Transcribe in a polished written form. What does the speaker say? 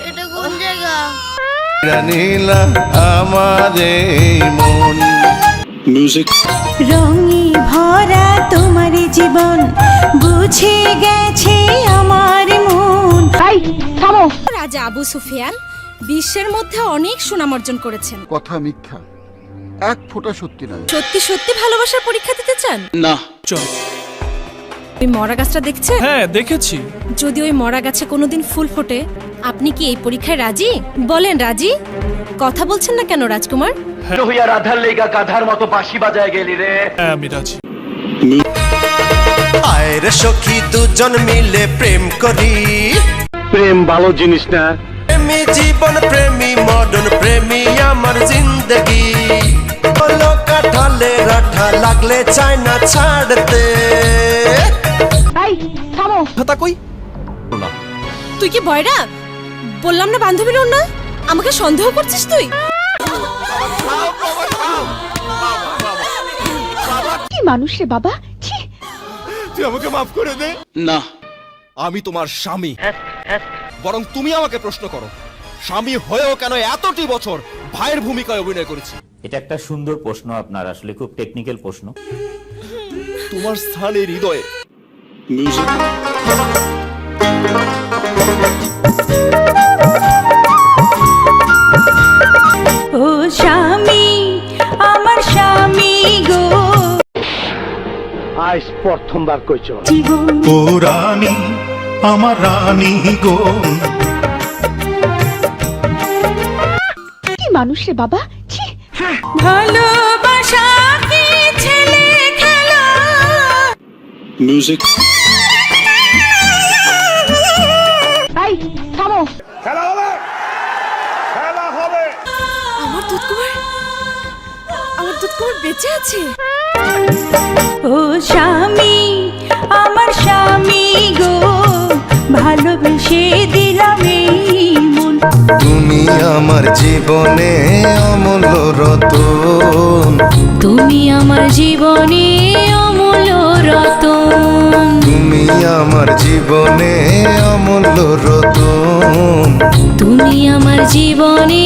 এটা কোন জায়গা? জানিলা আমারে মন মিউজিক রঙে ভরা তোমার জীবন বুঝে গেছে আমার মন। রাজা আবু সুফিয়ান বিশ্বের মধ্যে অনেক সুনাম অর্জন করেছেন। কথা মিথ্যা, এক ফোঁটা সত্যি নয়। সত্যি সত্যি ভালোবাসার পরীক্ষা দিতে চান? না চল। ওই মরা গাছটা দেখছেন? হ্যাঁ দেখেছি। যদি ওই মরা গাছে কোনোদিন ফুল ফোটে, আপনি কি এই পরীক্ষায় রাজি? বলেন রাজি? কথা বলছেন না কেন রাজকুমার? হইয়া রাধার লেগা গাধার মতো বাঁশি বাজায় গেলি রে। হ্যাঁ আমি রাজি। আয়ের সখী দুজন মিলে প্রেম করি। প্রেম ভালো জিনিস না। প্রেমী জীবন প্রেমী মডন প্রেমী আমার জিন্দগি। বলো কাঠালে রাঠা লাগলে চায় না ছাড়তে। কথা কই? তুই কি বয়রা? বললাম না বান্ধবীর না, আমাকে সন্দেহ করছিস তুই? কি মানুষ রে বাবা, ছি। তুই আমাকে মাফ করে দে। না আমি তোমার স্বামী, বরং তুমি আমাকে প্রশ্ন করো, স্বামী হয়েও কেন এতটি বছর ভাইয়ের ভূমিকায় অভিনয় করেছি? এটা একটা সুন্দর প্রশ্ন, আপনার আসলে খুব টেকনিক্যাল প্রশ্ন। তোমার স্থানে হৃদয়ে। মিউজিক ও স্বামী, আমার স্বামী গো, আজ প্রথমবার কইছ জীবন ও রানী আমার রানী গো। কি মানুষ রে বাবা, ছি। ভালোবাসা কি ছেলে খেলা? মিউজিক আমার দুধকুমার, আমার দুধকুমার বেঁচে আছে। ও স্বামী, আমার স্বামী গো, ভালোবেসে দিলাম এই মন। তুমি আমার জীবনে অমূল্য রতন। তুমি আমার জীবনে অমূল্য রতন। তুমি আমার জীবনে অমূল্য রতন। তুমি আমার জীবনে